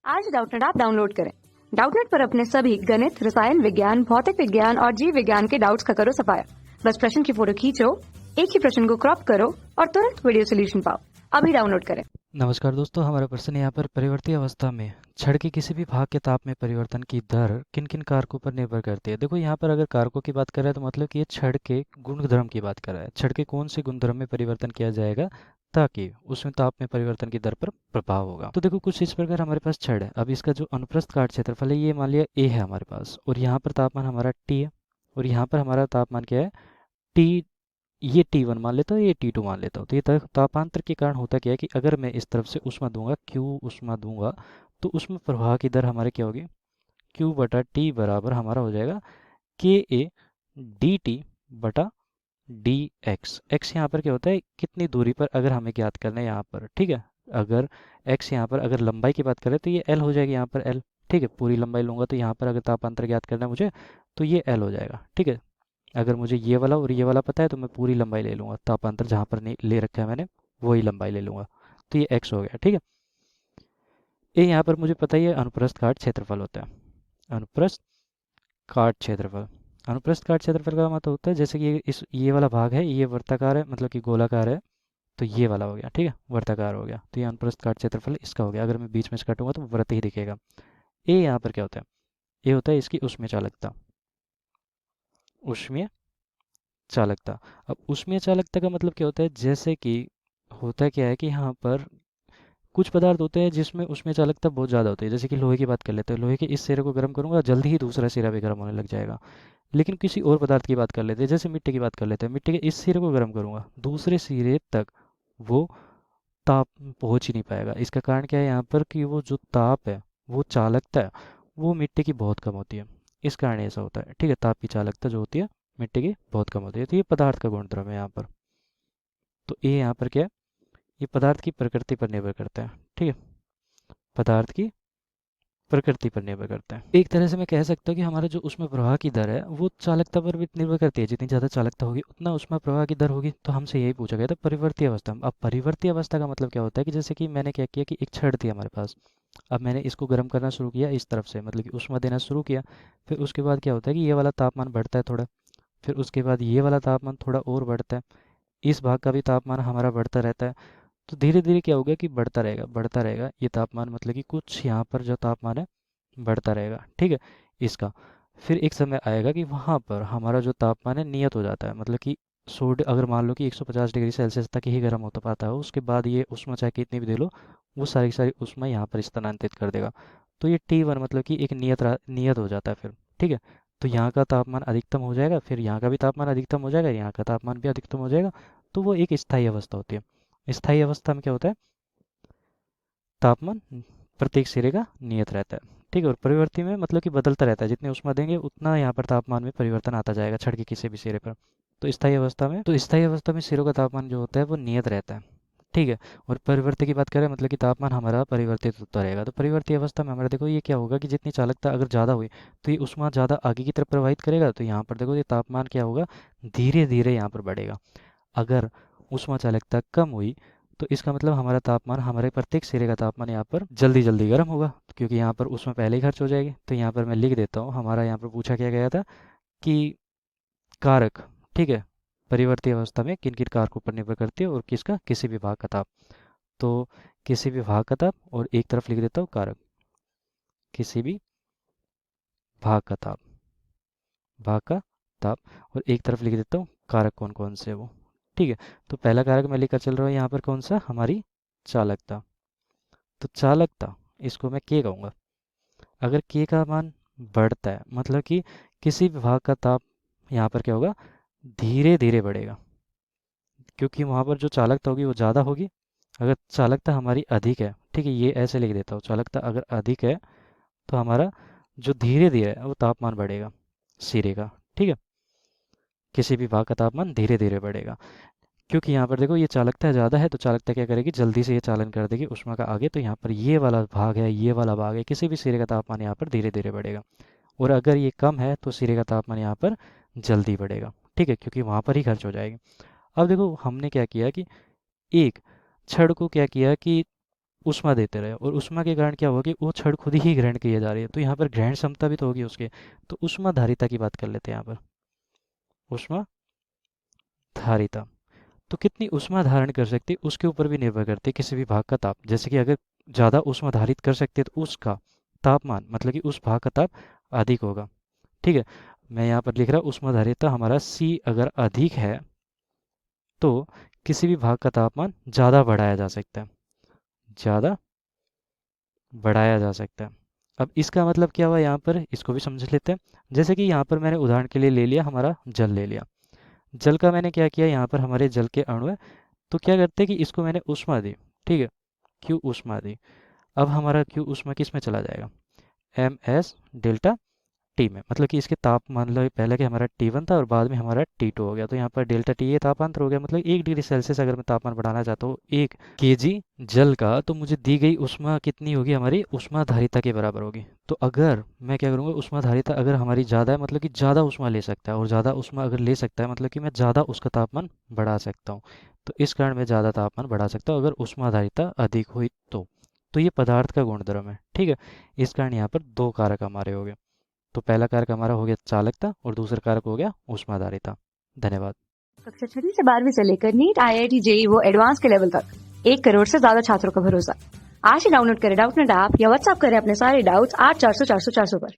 आज Doubtnut app download करें। Doubtnut पर अपने सभी गणित, रसायन विज्ञान, भौतिक विज्ञान और जीव विज्ञान के डाउट्स का करो सफाया। बस प्रश्न की फोटो खींचो, एक ही प्रश्न को क्रॉप करो और तुरंत वीडियो सोल्यूशन पाओ। अभी डाउनलोड करें। नमस्कार दोस्तों, हमारा प्रश्न यहाँ पर परिवर्ती अवस्था में छड़ के किसी भी भाग के ताप में परिवर्तन की दर किन किन कारकों पर निर्भर करती है। देखो यहाँ पर अगर कारकों की बात कर रहे हैं तो मतलब कि ये छड़ के गुणधर्म की बात कर रहा है। छड़ के कौन से गुणधर्म में परिवर्तन किया जाएगा ताकि उसमें ताप में परिवर्तन की दर पर प्रभाव होगा। तो देखो कुछ इस प्रकार हमारे पास छड़ है। अब इसका जो अनुप्रस्थ काट क्षेत्रफल है ये मान लिया ए है हमारे पास, और यहाँ पर तापमान हमारा टी है, और यहाँ पर हमारा तापमान क्या है टी। ये T1 मान लेता हूँ, ये T2 मान लेता हूँ। तो ये तापांतर के कारण होता क्या है कि अगर मैं इस तरफ से ऊष्मा दूंगा, Q ऊष्मा दूंगा, तो उसमें प्रवाह की दर हमारे क्या होगी, Q बटा T बराबर हमारा हो जाएगा KA DT बटा DX। X यहाँ पर क्या होता है, कितनी दूरी पर अगर हमें ज्ञात करना है यहाँ पर, ठीक है। अगर X यहाँ पर अगर लंबाई की बात करें तो ये L हो जाएगी यहाँ पर L, ठीक है। पूरी लंबाई लूंगा तो यहाँ पर अगर तापांतर ज्ञात करना है मुझे तो ये L हो जाएगा, ठीक है। अगर मुझे ये वाला और ये वाला पता है तो मैं पूरी लंबाई ले लूँगा, तापांतर जहाँ पर नहीं ले रखा है मैंने वही लंबाई ले लूँगा। तो ये x हो गया, ठीक है। ये यहाँ पर मुझे पता ही है अनुप्रस्थ काट क्षेत्रफल होता है। अनुप्रस्थ काट क्षेत्रफल, अनुप्रस्थ काट क्षेत्रफल का मतलब होता है जैसे कि ये वाला भाग है, ये वर्ताकार है, मतलब कि गोलाकार है, तो ये वाला हो गया, ठीक है, वर्ताकार हो गया। तो ये अनुप्रस्थ काट क्षेत्रफल इसका हो गया। अगर मैं बीच में से काटूंगा तो वृत्त ही दिखेगा। ये यहाँ पर क्या होता है, ये होता है इसकी उष्मीय चालकता। उष्मीय चालकता। अब उष्मीय चालकता का मतलब क्या होता है, जैसे कि होता क्या है कि यहाँ पर कुछ पदार्थ होते हैं जिसमें उष्मीय चालकता बहुत ज़्यादा होती है। जैसे कि लोहे की बात कर लेते हैं, लोहे के इस सिरे को गर्म करूंगा जल्दी ही दूसरा सिरा भी गर्म होने लग जाएगा। लेकिन किसी और पदार्थ की बात कर लेते हैं, जैसे मिट्टी की बात कर लेते हैं, मिट्टी के इस सिरे को गर्म करूंगा दूसरे सिरे तक वो ताप पहुंच ही नहीं पाएगा। इसका कारण क्या है यहाँ पर कि वो जो ताप है, वो चालकता है, वो मिट्टी की बहुत कम होती है। इस कारण ऐसा होता है, ठीक है। ताप की चालकता जो होती है मिट्टी की बहुत कम होती है। तो ये पदार्थ का गुणधर्म है यहाँ पर। तो ये यहाँ पर क्या है, ये पदार्थ की प्रकृति पर निर्भर करता है, ठीक है। पदार्थ की प्रकृति पर निर्भर करता है। एक तरह से मैं कह सकता हूँ कि हमारा जो ऊष्मा प्रवाह की दर है वो चालकता पर भी निर्भर करती है। जितनी ज़्यादा चालकता होगी उतना ऊष्मा प्रवाह की दर होगी। तो हमसे यही पूछा गया था परिवर्ती अवस्था में। अब परिवर्ती अवस्था का मतलब क्या होता है कि जैसे कि मैंने क्या किया कि एक छड़ थी हमारे पास, अब मैंने इसको गर्म करना शुरू किया इस तरफ से, मतलब कि ऊष्मा देना शुरू किया। फिर उसके बाद क्या होता है कि ये वाला तापमान बढ़ता है थोड़ा, फिर उसके बाद ये वाला तापमान थोड़ा और बढ़ता है, इस भाग का भी तापमान हमारा बढ़ता रहता है। तो धीरे धीरे क्या होगा कि बढ़ता रहेगा ये तापमान, मतलब कि कुछ यहाँ पर जो तापमान है बढ़ता रहेगा, ठीक है, इसका। फिर एक समय आएगा कि वहाँ पर हमारा जो तापमान है नियत हो जाता है, मतलब कि सोड अगर मान लो कि 150 डिग्री सेल्सियस तक ही गर्म होता पाता है, उसके बाद ये उष्मा चाहे कितनी भी दे लो वो सारी की सारी उष्मा यहाँ पर स्थानांतरित कर देगा। तो ये T1 मतलब कि एक नियत हो जाता है फिर, ठीक है। तो यहाँ का तापमान अधिकतम हो जाएगा, फिर यहाँ का भी तापमान अधिकतम हो जाएगा, यहाँ का तापमान भी अधिकतम हो जाएगा। तो वो एक स्थायी अवस्था होती है। स्थायी अवस्था में क्या होता है, तापमान प्रत्येक सिरे का नियत रहता है, ठीक है। और परिवर्ती में मतलब कि बदलता रहता है, जितनी ऊष्मा देंगे उतना यहाँ पर तापमान में परिवर्तन आता जाएगा छड़ के किसी भी सिरे पर। तो स्थायी अवस्था में सिरों का तापमान जो होता है वो नियत रहता है, ठीक है। और परिवर्ती की बात करें मतलब कि तापमान हमारा परिवर्तित होता रहेगा। तो परिवर्ती अवस्था में हमारा देखो ये क्या होगा कि जितनी चालकता अगर ज़्यादा हुई तो ये ऊष्मा ज़्यादा आगे की तरफ प्रवाहित करेगा। तो यहाँ पर देखो ये तापमान क्या होगा, धीरे धीरे यहाँ पर बढ़ेगा। अगर ऊष्मा चालकता कम हुई तो इसका मतलब हमारा तापमान, हमारे प्रत्येक सिरे का तापमान यहाँ पर जल्दी जल्दी गर्म होगा, क्योंकि यहाँ पर ऊष्मा पहले ही खर्च हो जाएगी। तो यहाँ पर मैं लिख देता हूँ, हमारा यहाँ पर पूछा क्या गया था कि कारक, ठीक है, परिवर्ती अवस्था में किन किन कारकों पर निर्भर करती है और किसका, किसी भी भाग का ताप। तो किसी भी भाग का ताप, और एक तरफ लिख देता हूँ कारक, किसी भी भाग का ताप, भाग का ताप, और एक तरफ लिख देता हूँ कारक कौन कौन से है वो, ठीक है। तो पहला कारक मैं लेकर चल रहा हूँ यहाँ पर कौन सा, हमारी चालकता। तो चालकता इसको मैं के कहूँगा। अगर के का मान बढ़ता है मतलब कि किसी विभाग का ताप यहाँ पर क्या होगा, धीरे धीरे बढ़ेगा, क्योंकि वहाँ पर जो चालकता होगी वो ज़्यादा होगी। अगर चालकता हमारी अधिक है, ठीक है, ये ऐसे लिख देता हूँ, चालकता अगर अधिक है तो हमारा जो धीरे धीरे है वो तापमान बढ़ेगा सिरे का, ठीक है। किसी भी भाग का तापमान धीरे धीरे बढ़ेगा, क्योंकि यहाँ पर देखो ये चालकता ज़्यादा है, तो चालकता क्या करेगी, जल्दी से ये चालन कर देगी ऊष्मा का आगे। तो यहाँ पर ये वाला भाग है, ये वाला भाग है, किसी भी सिरे का तापमान यहाँ पर धीरे धीरे बढ़ेगा। और अगर ये कम है तो सिरे का तापमान यहाँ पर जल्दी बढ़ेगा, ठीक है, क्योंकि वहाँ पर ही खर्च हो जाएगी। अब देखो हमने क्या किया कि एक छड़ को क्या किया कि ऊष्मा देते रहे और ऊष्मा के कारण क्या होगा कि वो छड़ खुद ही ग्रहण किए जा रही है, तो यहाँ पर ग्रहण क्षमता भी तो होगी उसके। तो ऊष्मा धारिता की बात कर लेते हैं यहाँ पर, ऊष्मा धारिता। तो कितनी ऊष्मा धारण कर सकती है उसके ऊपर भी निर्भर करती है किसी भी भाग का ताप। जैसे कि अगर ज़्यादा ऊष्मा धारित कर सकते हैं तो उसका तापमान मतलब कि उस भाग का ताप अधिक होगा। ठीक है, मैं यहाँ पर लिख रहा हूँ ऊष्मा धारिता हमारा C अगर अधिक है तो किसी भी भाग का तापमान ज़्यादा बढ़ाया जा सकता है, ज़्यादा बढ़ाया जा सकता है। अब इसका मतलब क्या हुआ यहाँ पर, इसको भी समझ लेते हैं। जैसे कि यहाँ पर मैंने उदाहरण के लिए ले लिया, हमारा जल ले लिया। जल का मैंने क्या किया, यहाँ पर हमारे जल के अणु है, तो क्या करते हैं कि इसको मैंने ऊष्मा दी, ठीक है, क्यू ऊष्मा दी। अब हमारा क्यू ऊष्मा किस में चला जाएगा, एम एस डेल्टा टी में, मतलब कि इसके तापमान, मतलब पहले कि हमारा T1 था और बाद में हमारा T2 हो गया, तो यहाँ पर डेल्टा टी ये तापांतर हो गया। मतलब 1 डिग्री सेल्सियस अगर मैं तापमान बढ़ाना चाहता हूँ 1 kg जल का, तो मुझे दी गई ऊष्मा कितनी होगी, हमारी ऊष्मा धारिता के बराबर होगी। तो अगर मैं क्या करूँगा, ऊष्मा धारिता अगर हमारी ज़्यादा है मतलब कि ज़्यादा ऊष्मा ले सकता है, और ज़्यादा ऊष्मा अगर ले सकता है मतलब कि मैं ज़्यादा उसका तापमान बढ़ा सकता हूँ। तो इस कारण मैं ज़्यादा तापमान बढ़ा सकता हूँ अगर ऊष्मा धारिता अधिक हुई तो ये पदार्थ का गुणधर्म है। ठीक है, इस कारण यहाँ पर 2 कारक हमारे हो गए। तो पहला कारक हमारा हो गया चालकता और दूसरा कारक हो गया ऊष्माधारिता। धन्यवाद। कक्षा 6 से 12वीं से लेकर नीट, IIT, JEE वो एडवांस के लेवल तक 1 करोड़ से ज्यादा छात्रों का भरोसा। आज ही डाउनलोड करें डाउटनेट ऐप या व्हाट्सएप करें अपने सारे डाउट्स 8400 400 400 पर।